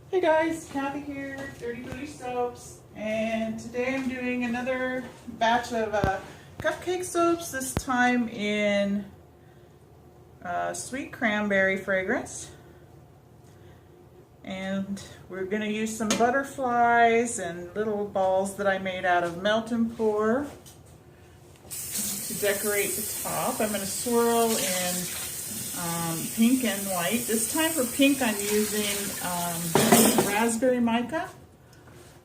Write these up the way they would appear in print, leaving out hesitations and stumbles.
Hey guys, Kathy here, Dirty Booty Soaps, and today I'm doing another batch of cupcake soaps, this time in sweet cranberry fragrance. And we're going to use some butterflies and little balls that I made out of melt and pour to decorate the top. I'm going to swirl in pink and white. This time for pink I'm using raspberry mica,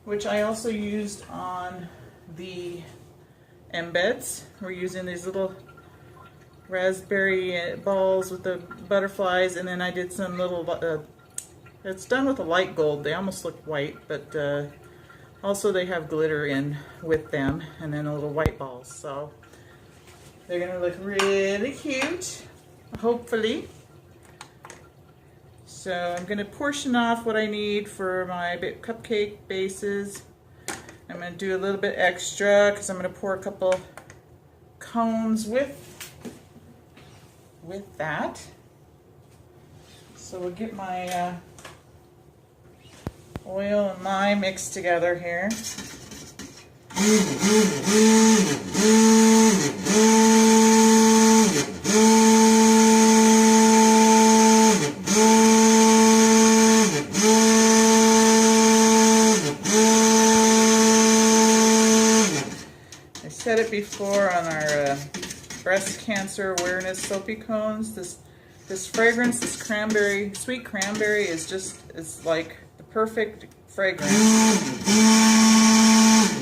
which I also used on the embeds. We're using these little raspberry balls with the butterflies, and then I did some little, it's done with a light gold. They almost look white, but also they have glitter in with them, and then the little white balls. So they're going to look really cute, hopefully. So I'm going to portion off what I need for my cupcake bases. I'm going to do a little bit extra because I'm going to pour a couple cones with that. So we'll get my oil and lime mixed together here. Said it before on our breast cancer awareness soapy cones. This fragrance, this cranberry, sweet cranberry, is like the perfect fragrance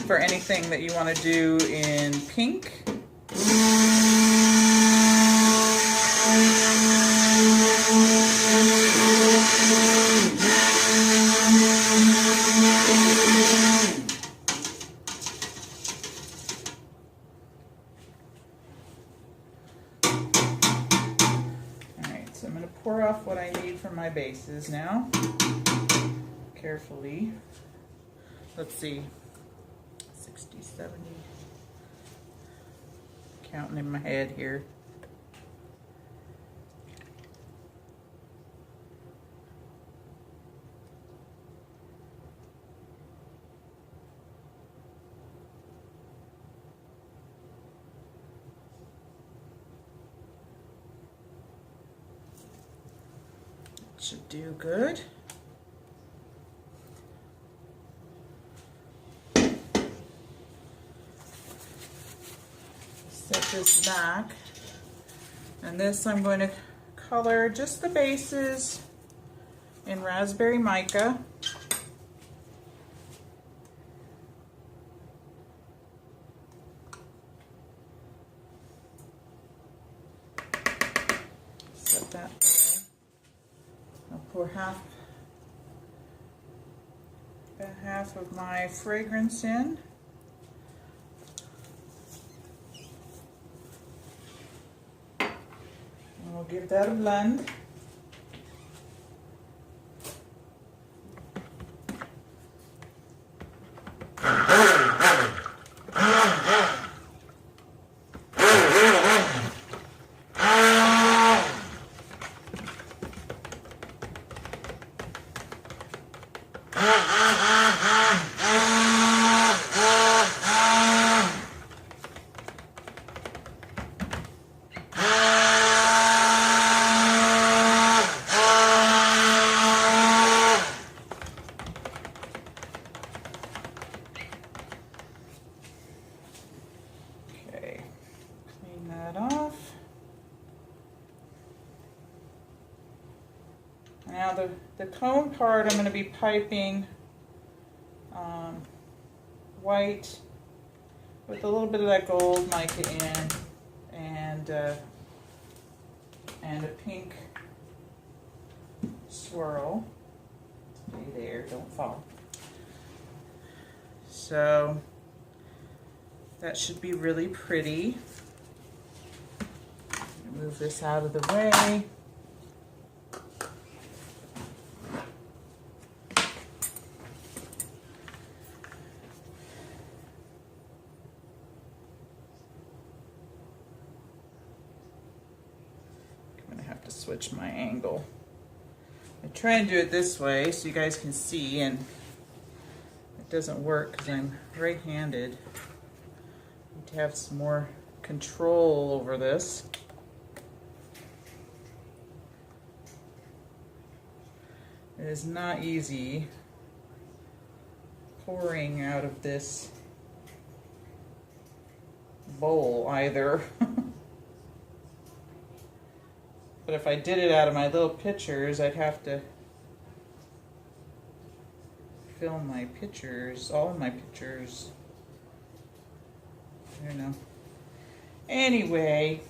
for anything that you want to do in pink. So I'm going to pour off what I need for my bases now, carefully. Let's see, 60, 70, counting in my head here. Should do good. Set this back, and this I'm going to color just the bases in raspberry mica. Set that there. I'll pour half of my fragrance in. And we'll give that a blend. Now the cone part I'm going to be piping white with a little bit of that gold mica in, and a pink swirl. Stay there, don't fall. So that should be really pretty. Move this out of the way. switch my angle. I try and do it this way so you guys can see, and it doesn't work because I'm right-handed. I need to have some more control over this. It is not easy pouring out of this bowl either. But if I did it out of my little pitchers, I'd have to fill my pitchers, all of my pitchers. I don't know. Anyway.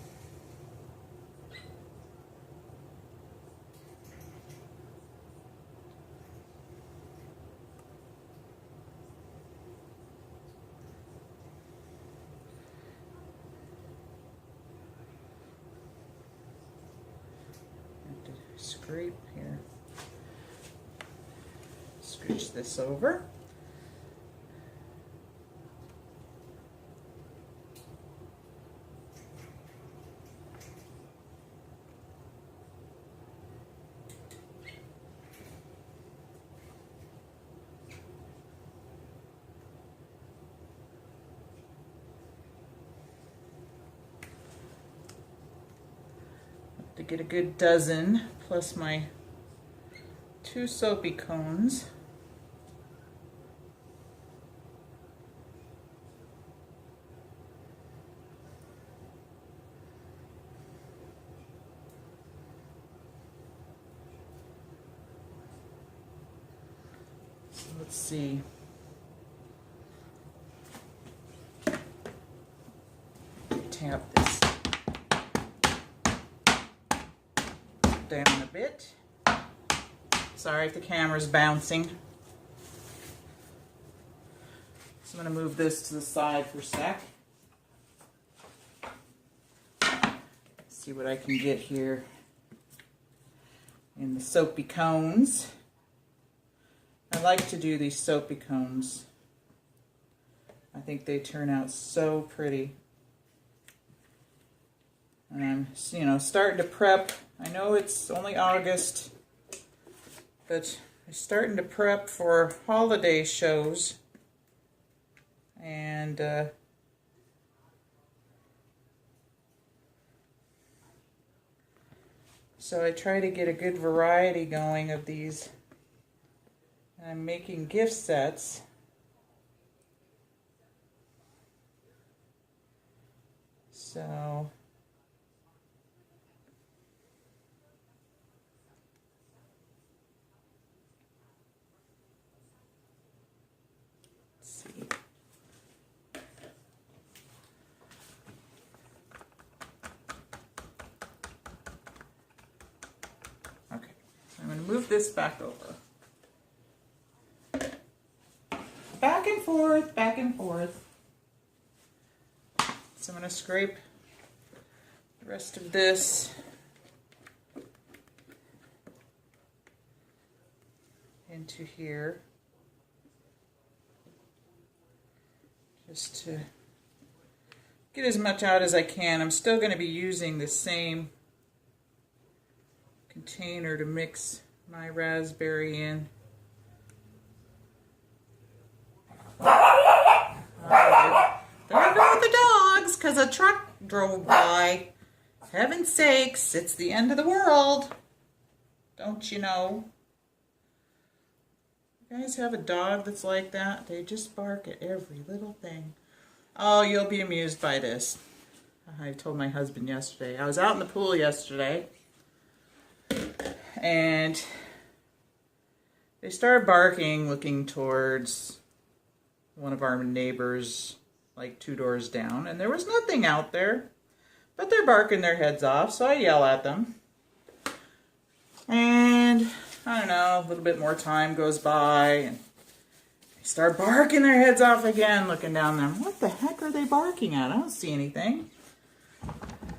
Scrape here. Scooch this over. To get a good dozen, plus my 2 soapy cones. So let's see. Tap this down a bit. Sorry if the camera's bouncing. So I'm going to move this to the side for a sec. See what I can get here in the soapy cones. I like to do these soapy cones. I think they turn out so pretty. And I'm, you know, starting to prep. I know it's only August, but I'm starting to prep for holiday shows. And so I try to get a good variety going of these. And I'm making gift sets. So I'm going to move this back over. Back and forth, back and forth. So I'm going to scrape the rest of this into here. Just to get as much out as I can. I'm still going to be using the same container to mix my raspberry in. There I go with the dogs because a truck drove by. Heaven's sakes, it's the end of the world. Don't you know? You guys have a dog that's like that? They just bark at every little thing. Oh, you'll be amused by this. I told my husband yesterday. I was out in the pool yesterday. And they started barking, looking towards one of our neighbors, like 2 doors down, and there was nothing out there, but they're barking their heads off, so I yell at them. And I don't know, a little bit more time goes by, and they start barking their heads off again, looking down there. What the heck are they barking at? I don't see anything.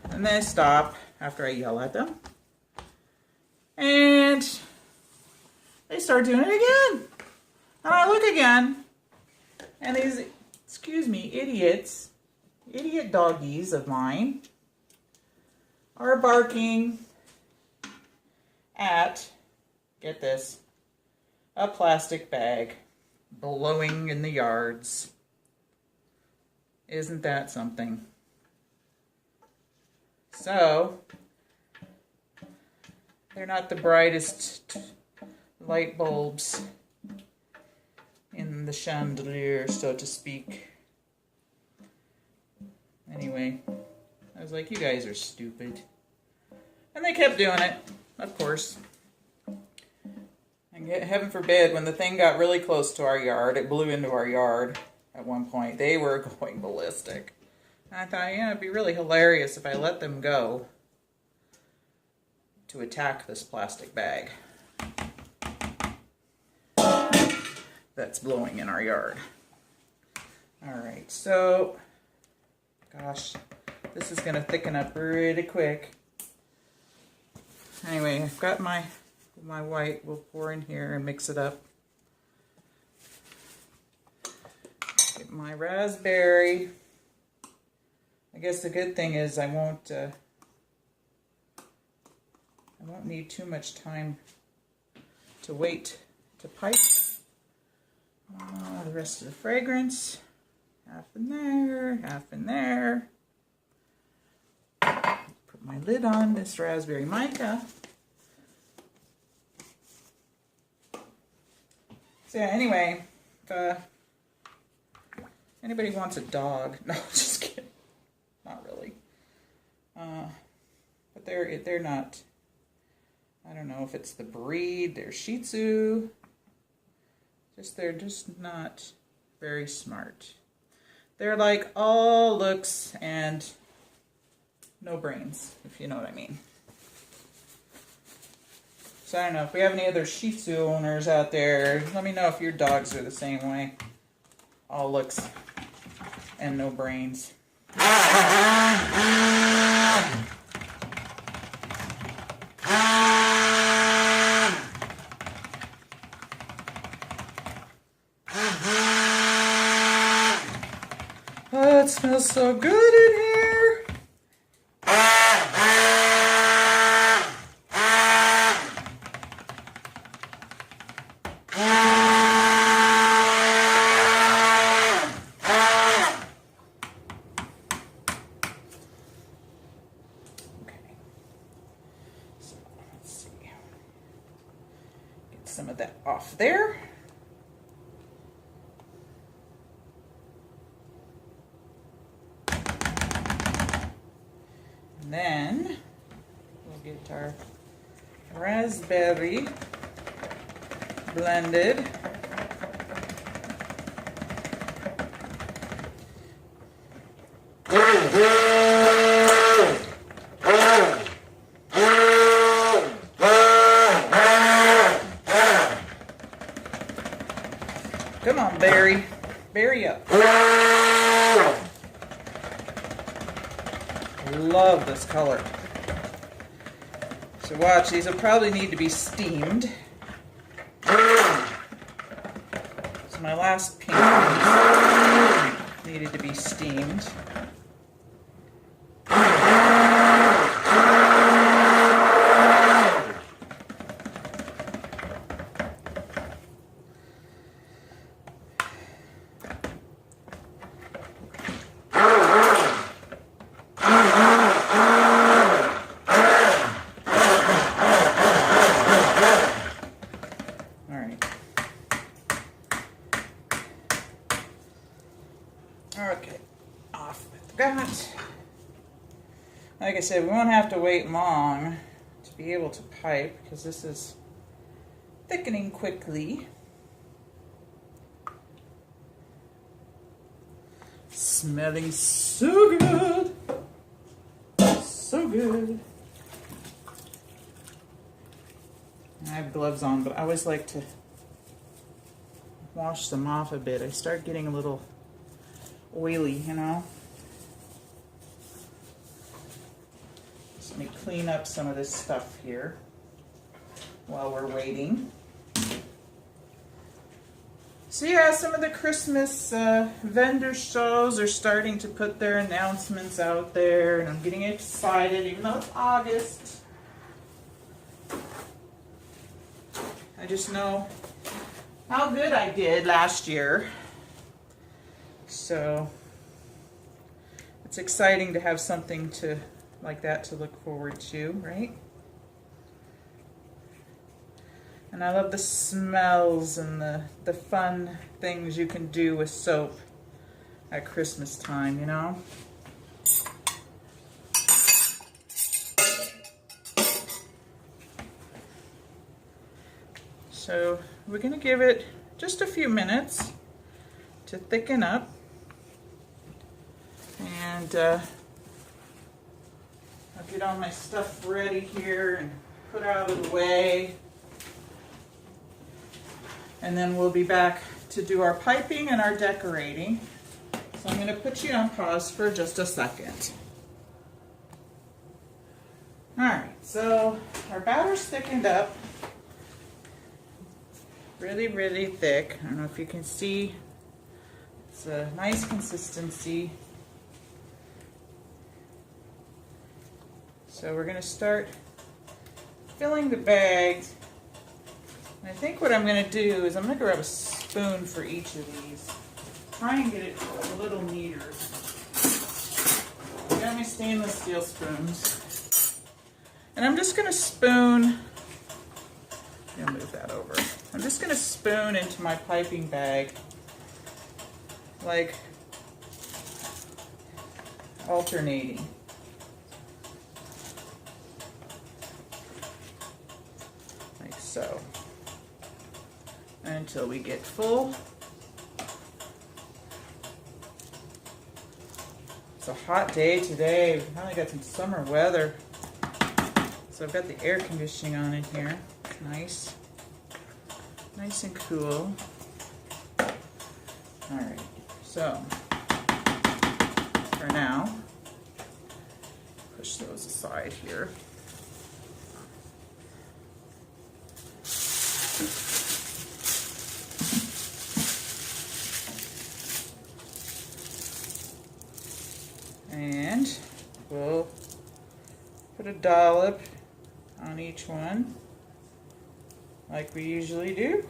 And then I stop after I yell at them. And they start doing it again. And I look again, and these, excuse me, idiot doggies of mine are barking at get this, a plastic bag blowing in the yards. Isn't that something? So, they're not the brightest light bulbs in the chandelier, so to speak. Anyway, I was like, you guys are stupid. And they kept doing it, of course. And heaven forbid, when the thing got really close to our yard, it blew into our yard at one point. They were going ballistic. And I thought, yeah, it'd be really hilarious if I let them go to attack this plastic bag that's blowing in our yard. Alright, so, gosh, this is going to thicken up really quick. Anyway, I've got my white. We'll pour in here and mix it up. Get my raspberry. I guess the good thing is I won't need too much time to wait to pipe. The rest of the fragrance. Half in there, half in there. Put my lid on this raspberry mica. So yeah, anyway, if anybody wants a dog, no, just kidding, not really. But they're not. I don't know if it's the breed. They're Shih Tzu. They're just not very smart. They're like all looks and no brains, if you know what I mean. So I don't know, if we have any other Shih Tzu owners out there, let me know if your dogs are the same way. All looks and no brains. Oh, it smells so good in here. Some of that off there. And then we'll get our raspberry blended. Come on, Barry. Berry up. Love this color. So watch, these will probably need to be steamed. So my last pink needed to be steamed. Okay, off with that. Like I said, we won't have to wait long to be able to pipe because this is thickening quickly. Smelling so good. So good. I have gloves on, but I always like to wash them off a bit. I start getting a little oily, you know. Just let me clean up some of this stuff here while we're waiting. So yeah, some of the Christmas vendor shows are starting to put their announcements out there, and I'm getting excited even though it's August. I just know how good I did last year. So it's exciting to have something like that to look forward to, right? And I love the smells and the fun things you can do with soap at Christmas time, you know? So we're going to give it just a few minutes to thicken up. And I'll get all my stuff ready here and put out of the way. And then we'll be back to do our piping and our decorating. So I'm going to put you on pause for just a second. Alright, so our batter's thickened up. Really, really thick. I don't know if you can see. It's a nice consistency. So we're going to start filling the bags. And I think what I'm going to do is I'm going to grab a spoon for each of these. Try and get it a little neater. I got my stainless steel spoons. And I'm just going to spoon. I'm going to move that over. I'm just going to spoon into my piping bag, like alternating. Like so. Until we get full. It's a hot day today. We finally got some summer weather. So I've got the air conditioning on in here. Nice. Nice and cool. Alright, so for now, push those aside here. And we'll put a dollop on each one, like we usually do.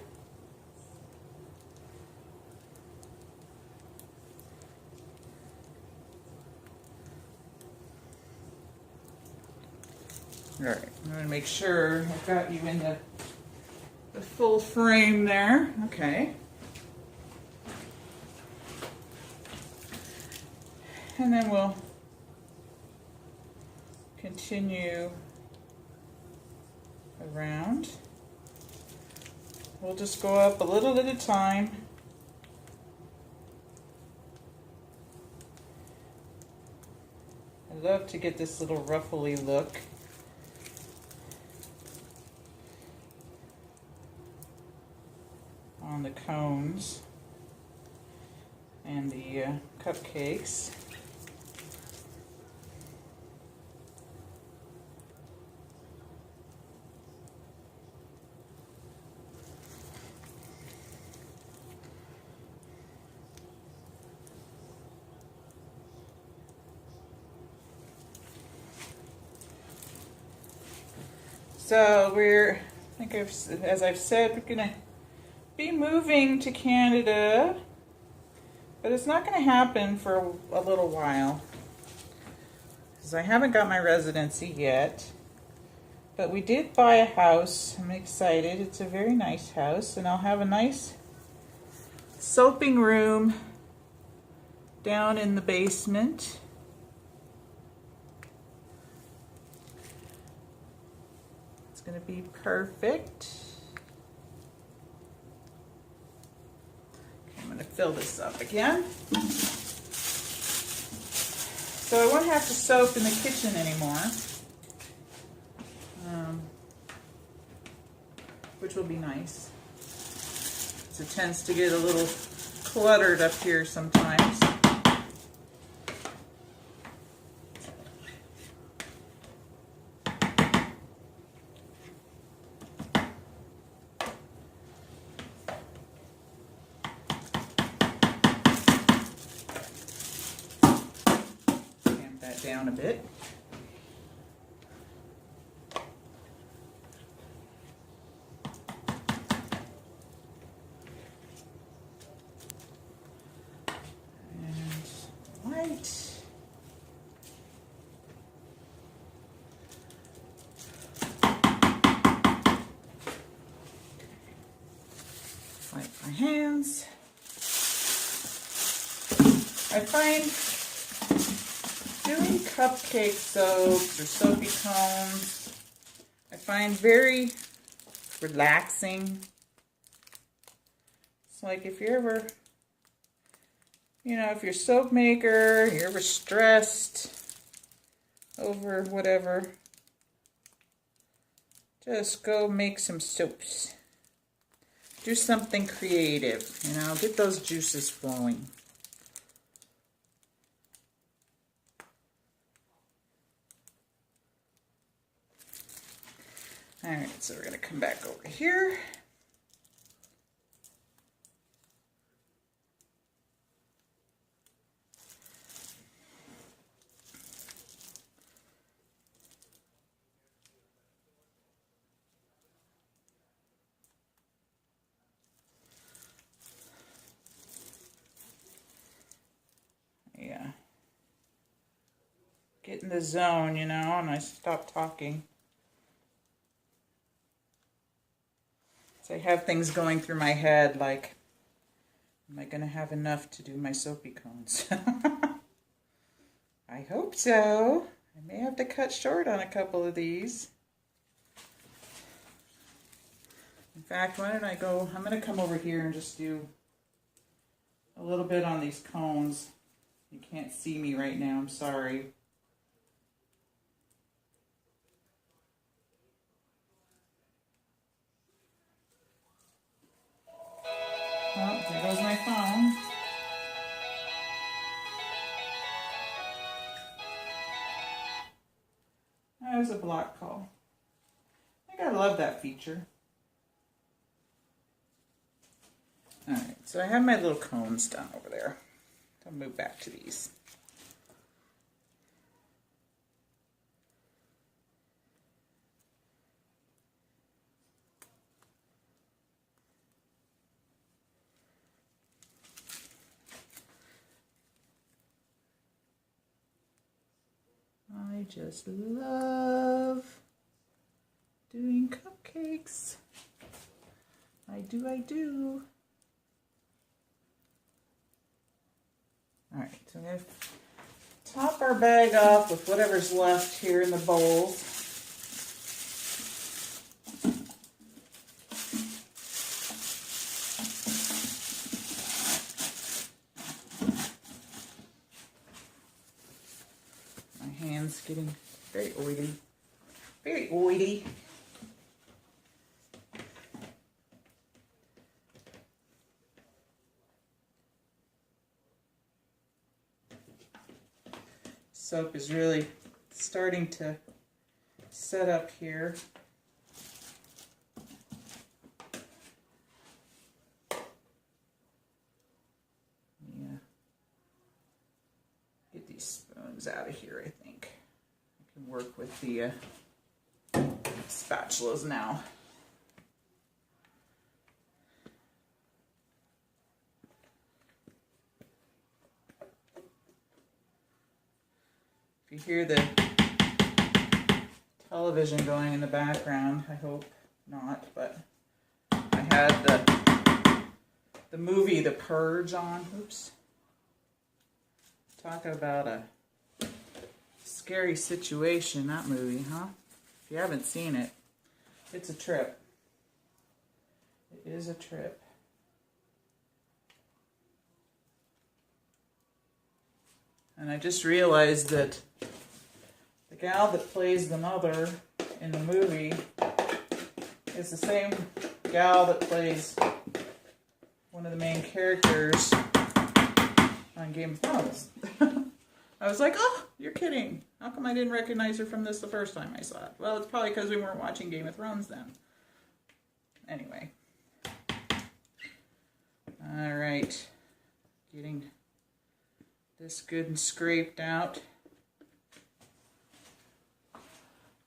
All right, I'm going to make sure I've got you in the full frame there. Okay. And then we'll continue around. We'll just go up a little at a time. I love to get this little ruffly look. On the cones and the cupcakes. So as I've said, we're gonna be moving to Canada, but it's not going to happen for a little while because I haven't got my residency yet. But we did buy a house. I'm excited. It's a very nice house, and I'll have a nice soaping room down in the basement. It's going to be perfect. I'm going to fill this up again. So I won't have to soap in the kitchen anymore, which will be nice. So it tends to get a little cluttered up here sometimes. Down a bit. right. Wipe my hands. I find doing cupcake soaps or soapy cones, I find very relaxing. It's like if you're ever, you know, if you're a soap maker, you're ever stressed over whatever, just go make some soaps. Do something creative, you know, get those juices flowing. All right, so we're going to come back over here. Yeah. Get in the zone, you know, and I stop talking. So I have things going through my head like, am I going to have enough to do my soapy cones? I hope so. I may have to cut short on a couple of these. In fact, why don't I go, I'm going to come over here and just do a little bit on these cones. You can't see me right now, I'm sorry. Oh, there goes my phone. That was a block call. I think I love that feature. Alright, so I have my little cones done over there. I'll move back to these. I just love doing cupcakes. I do. Alright, so I'm going to top our bag off with whatever's left here in the bowls. My hand's getting very oily. Very oily. Soap is really starting to set up here. Yeah. Get these spoons out of here, I think. I can work with the spatulas now. If you hear the television going in the background, I hope not, but I had the movie The Purge on. Oops. Talk about a scary situation, that movie, huh? If you haven't seen it, it's a trip. It is a trip. And I just realized that the gal that plays the mother in the movie is the same gal that plays one of the main characters on Game of Thrones. I was like, oh, you're kidding. How come I didn't recognize her from this the first time I saw it? Well, it's probably because we weren't watching Game of Thrones then. Anyway. All right. Getting this good and scraped out.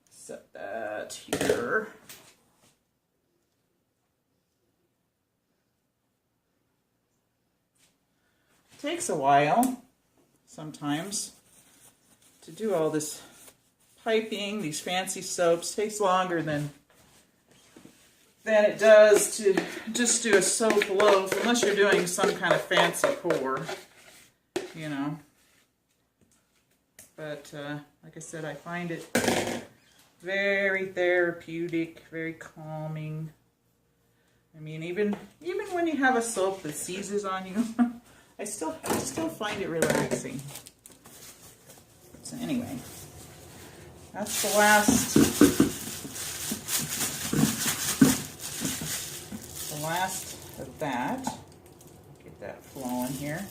Set that here. Takes a while. sometimes. To do all this piping, these fancy soaps, takes longer than it does to just do a soap loaf, unless you're doing some kind of fancy pour, you know. But like I said, I find it very therapeutic, very calming. I mean, even when you have a soap that seizes on you, I still find it relaxing. So anyway, that's the last of that. Get that flowing here.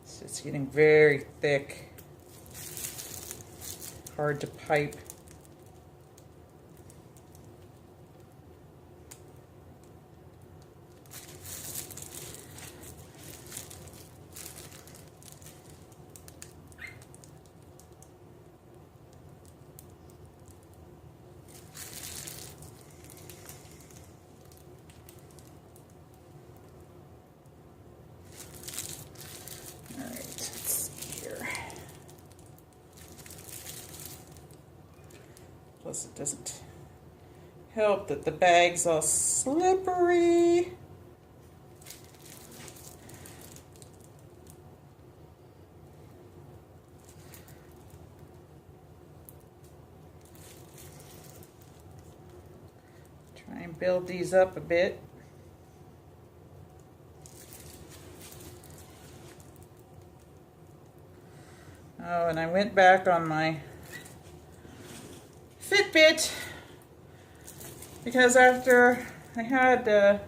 So it's getting very thick, hard to pipe. Plus it doesn't help that the bag's all slippery. Try and build these up a bit. Oh, and I went back on my Fitbit because after I had I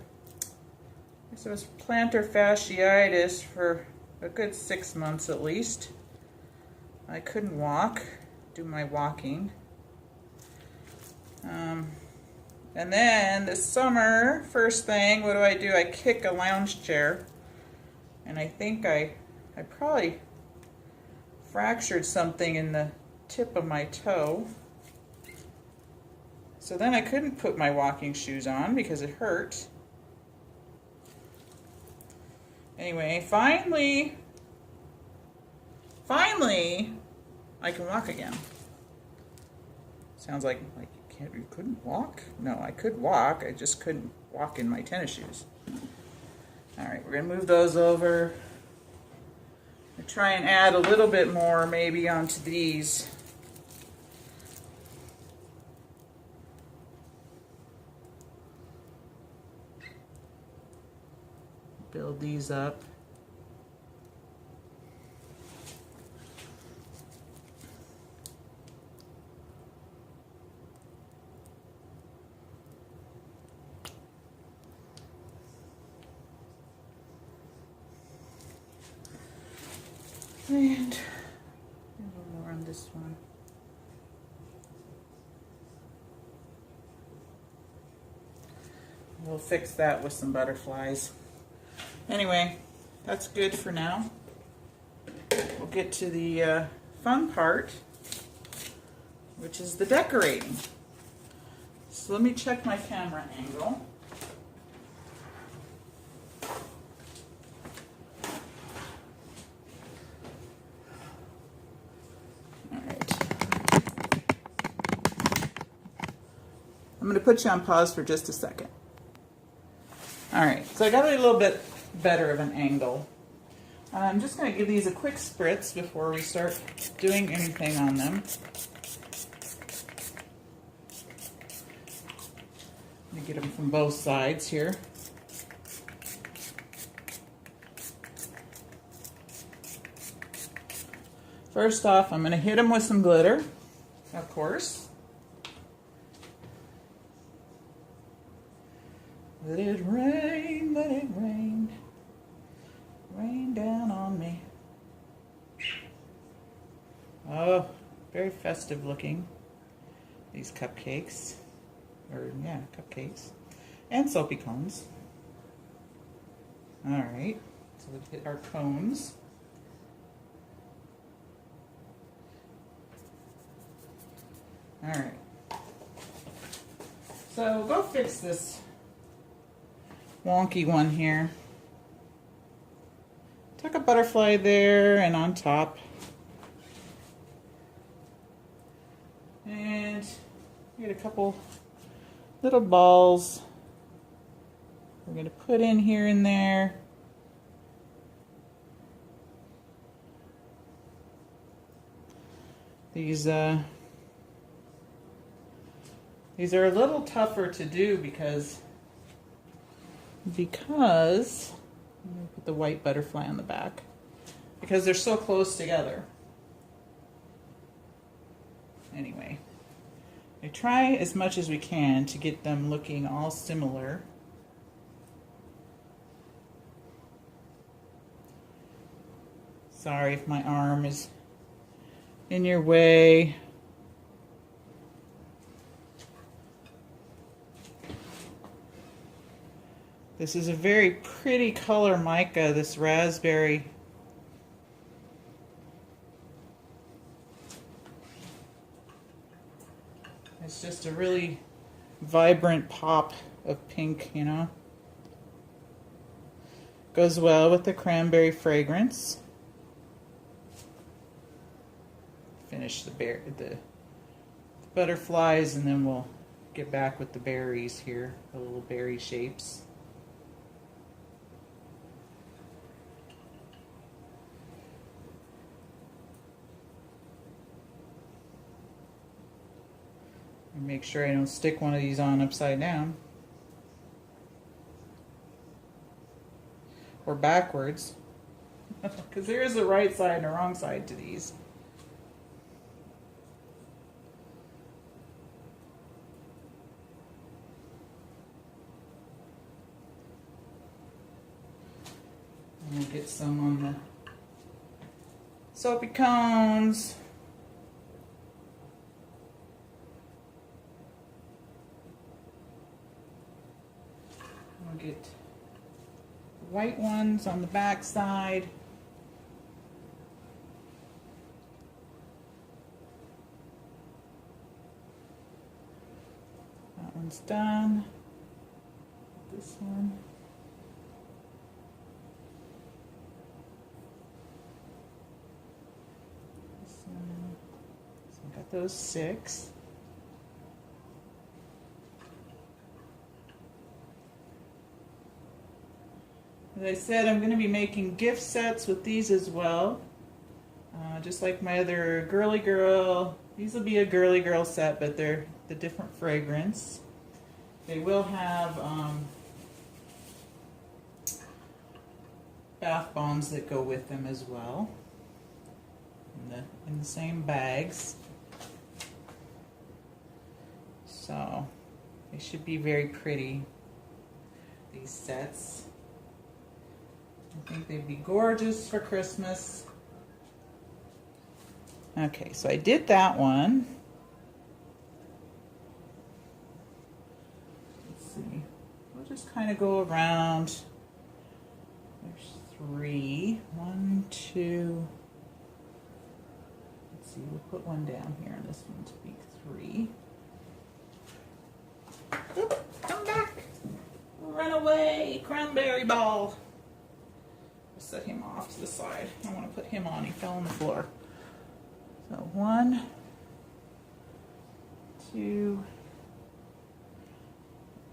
guess it was plantar fasciitis for a good 6 months at least. I couldn't do my walking. And then this summer, first thing, what do? I kick a lounge chair, and I think I probably fractured something in the tip of my toe. So then I couldn't put my walking shoes on because it hurt. Anyway, finally, I can walk again. Sounds like you couldn't walk? No, I could walk. I just couldn't walk in my tennis shoes. All right, we're gonna move those over. I try and add a little bit more maybe onto these. Build these up. And a little more on this one. We'll fix that with some butterflies. Anyway, that's good for now. We'll get to the fun part, which is the decorating. So let me check my camera angle. I'm going to put you on pause for just a second. All right, so I got it a little bit better of an angle. I'm just going to give these a quick spritz before we start doing anything on them. Let me get them from both sides here. First off, I'm going to hit them with some glitter, of course. Let it rain, rain down on me. Oh, very festive looking, these cupcakes, or yeah, cupcakes, and soapy cones. All right, so let's hit our cones. All right, So go fix this wonky one here. Tuck a butterfly there and on top. And get a couple little balls we're going to put in here and there. These are a little tougher to do because I'm going to put the white butterfly on the back because they're so close together. Anyway, I try as much as we can to get them looking all similar. Sorry if my arm is in your way. This is a very pretty color mica, this raspberry. It's just a really vibrant pop of pink, you know. Goes well with the cranberry fragrance. Finish the butterflies and then we'll get back with the berries here, the little berry shapes. And make sure I don't stick one of these on upside down or backwards because there is a right side and a wrong side to these. And we'll get some on the soapy cones. We'll get white ones on the back side. That one's done. This one. So I got those 6. As I said, I'm going to be making gift sets with these as well. Just like my other Girly Girl. These will be a Girly Girl set, but they're the different fragrance. They will have bath bombs that go with them as well. In the same bags. So they should be very pretty, these sets. I think they'd be gorgeous for Christmas. Okay, so I did that one. Let's see. We'll just kind of go around. There's 3. 1, 2. Let's see, we'll put one down here and this one to be 3. Oop, come back. Run away, cranberry ball. Set him off to the side. I want to put him on. He fell on the floor. So 1, 2.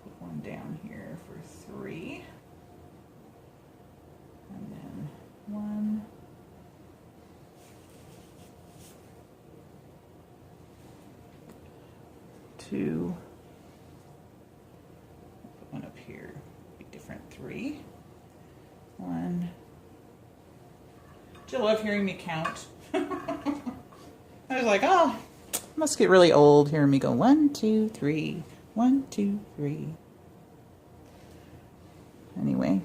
Put one down here for 3. And then 1. 2. Put one up here. Be different. 3. 1. Do you love hearing me count? I was like, oh, must get really old hearing me go 1, 2, 3, 1, 2, 3. Anyway,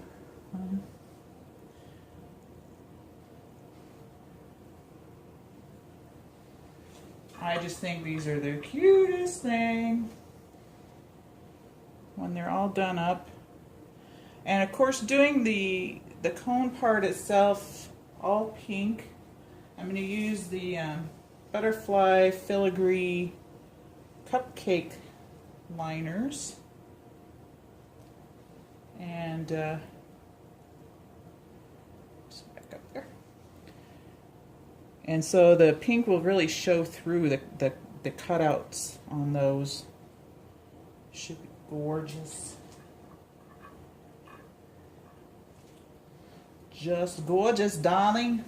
I just think these are the cutest thing when they're all done up. And of course, doing the cone part itself, all pink. I'm going to use the butterfly filigree cupcake liners. And just back up there. And so the pink will really show through the cutouts on those. Should be gorgeous. Just gorgeous, darling.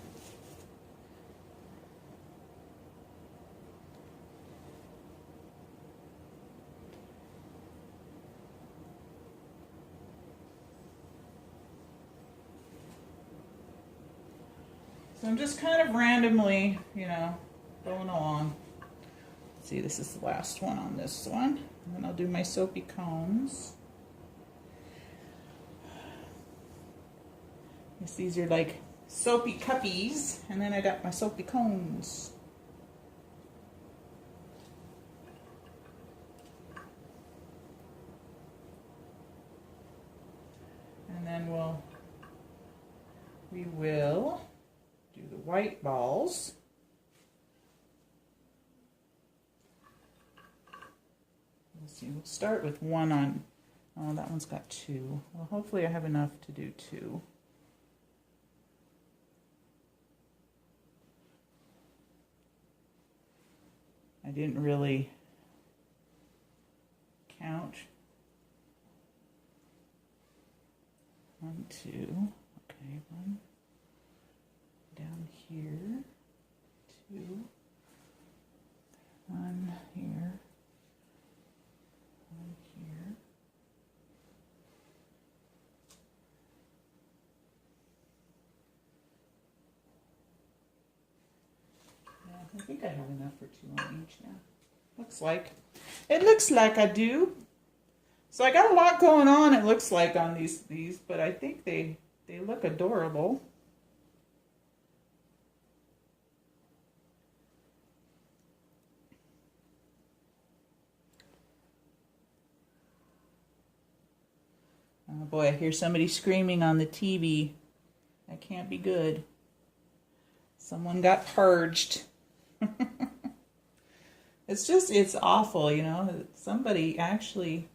So I'm just kind of randomly, you know, going along. Let's see, this is the last one on this one. And then I'll do my soapy cones. Yes, these are like soapy cuppies. And then I got my soapy cones. And then we will do the white balls. Let's see, we'll start with one on, oh, that one's got two. Well, hopefully I have enough to do two. I didn't really count. 1, 2, okay, 1. Down here, 2, 1 here, 1 here, yeah, I think I have enough for 2 on each now. It looks like I do. So I got a lot going on, it looks like, on these, but I think they look adorable. Oh boy, I hear somebody screaming on the TV. That can't be good. Someone got purged. It's awful, you know. Somebody actually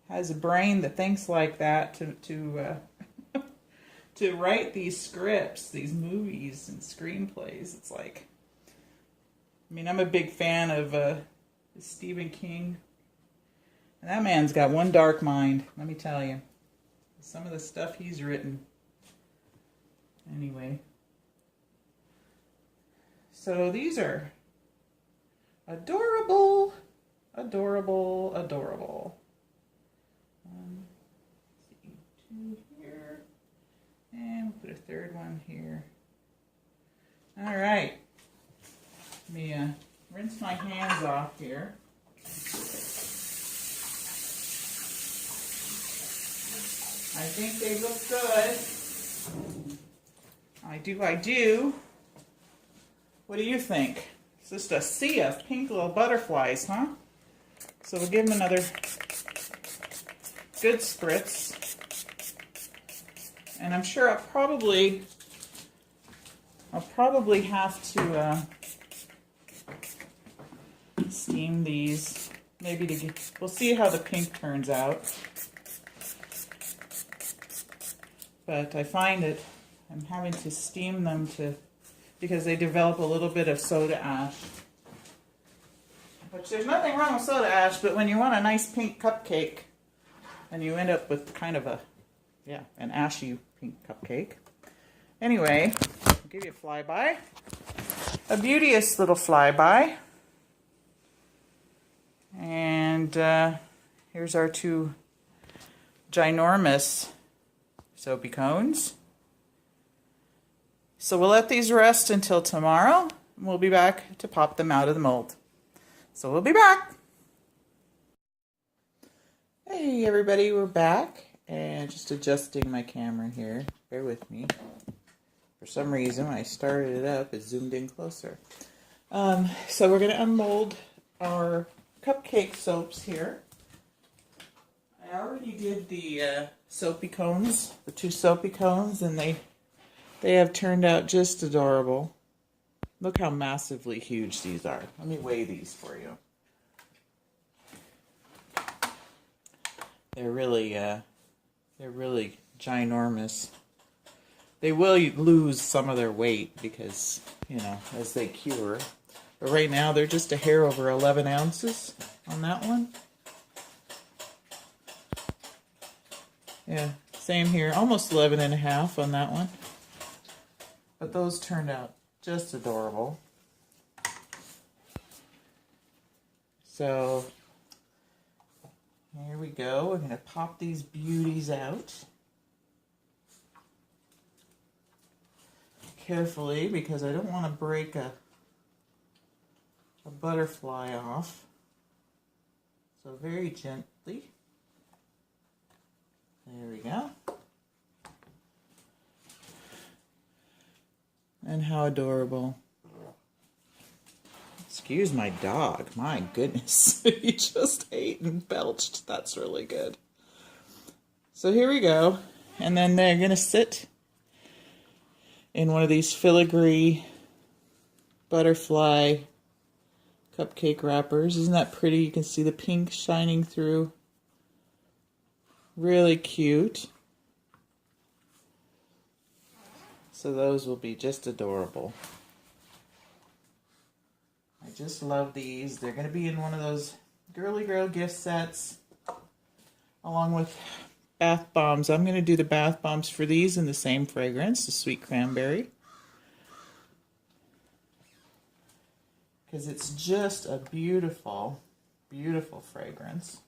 has a brain that thinks like that to write these scripts, these movies and screenplays. It's like, I mean, I'm a big fan of Stephen King. And that man's got one dark mind, let me tell you. Some of the stuff he's written. Anyway. So these are adorable, adorable, adorable. 2 here. And we'll put a third one here. All right. Let me rinse my hands off here. I think they look good. I do. What do you think? It's just a sea of pink little butterflies, huh? So we'll give them another good spritz. And I'm sure I'll probably have to steam these. Maybe we'll see how the pink turns out. But I find that I'm having to steam them because they develop a little bit of soda ash. Which there's nothing wrong with soda ash, but when you want a nice pink cupcake, and you end up with kind of an ashy pink cupcake. Anyway, I'll give you a flyby. A beauteous little flyby. And here's our 2 ginormous soapy cones. So we'll let these rest until tomorrow. And we'll be back to pop them out of the mold. So we'll be back. Hey everybody, we're back. And just adjusting my camera here. Bear with me. For some reason, when I started it up, it zoomed in closer. So we're going to unmold our cupcake soaps here. I already did the soapy cones, the 2 soapy cones, and they have turned out just adorable. Look how massively huge these are. Let me weigh these for you. they're really ginormous. They will lose some of their weight because, you know, as they cure. But right now they're just a hair over 11 ounces on that one. Yeah, same here. Almost 11 and a half on that one. But those turned out just adorable. So, here we go. We're going to pop these beauties out. Carefully, because I don't want to break a butterfly off. So very gently. There we go. And how adorable. Excuse my dog. My goodness. He just ate and belched. That's really good. So here we go. And then they're going to sit in one of these filigree butterfly cupcake wrappers. Isn't that pretty? You can see the pink shining through. Really cute. So those will be just adorable. I just love these. They're going to be in one of those girly girl gift sets along with bath bombs. I'm going to do the bath bombs for these in the same fragrance, the Sweet Cranberry. Because it's just a beautiful, beautiful fragrance.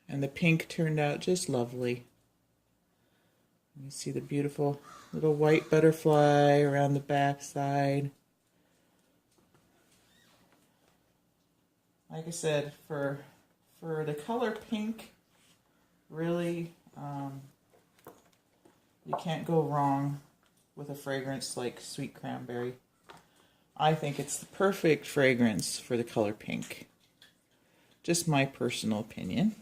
And the pink turned out just lovely. You see the beautiful little white butterfly around the back side. Like I said, for the color pink, really, you can't go wrong with a fragrance like Sweet Cranberry. I think it's the perfect fragrance for the color pink. Just my personal opinion.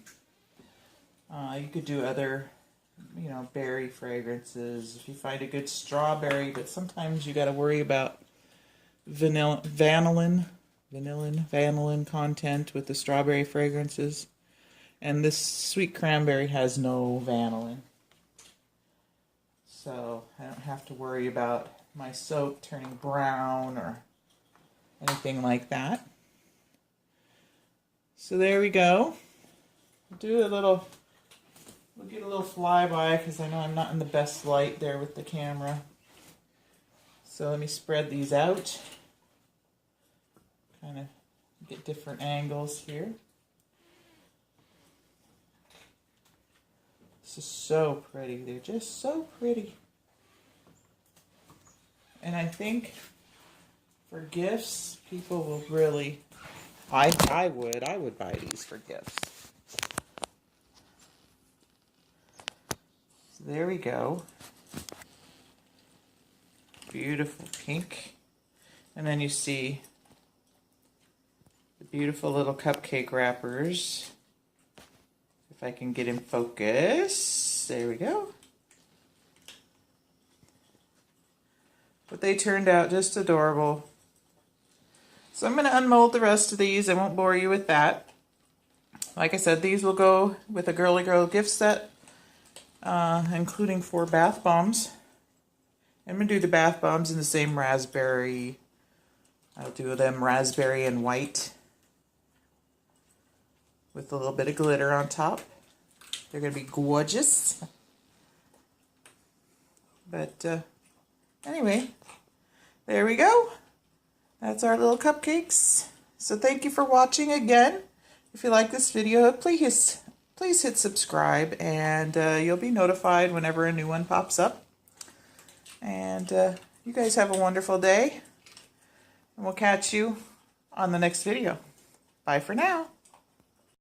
You could do other, you know, berry fragrances if you find a good strawberry, but sometimes you got to worry about vanillin content with the strawberry fragrances. And this Sweet Cranberry has no vanillin. So I don't have to worry about my soap turning brown or anything like that. So there we go. We'll get a little flyby because I know I'm not in the best light there with the camera. So let me spread these out. Kind of get different angles here. This is so pretty. They're just so pretty. And I think for gifts, people will really, I would buy these for gifts. So there we go. Beautiful pink. And then you see the beautiful little cupcake wrappers. If I can get in focus. There we go. But they turned out just adorable. So I'm going to unmold the rest of these. I won't bore you with that. Like I said, these will go with a Girly Girl gift set, including 4 bath bombs. I'm going to do the bath bombs in the same raspberry. I'll do them raspberry and white with a little bit of glitter on top. They're going to be gorgeous. But anyway, there we go. That's our little cupcakes. So thank you for watching again. If you like this video, please hit subscribe, and you'll be notified whenever a new one pops up. And you guys have a wonderful day, and we'll catch you on the next video. Bye for now.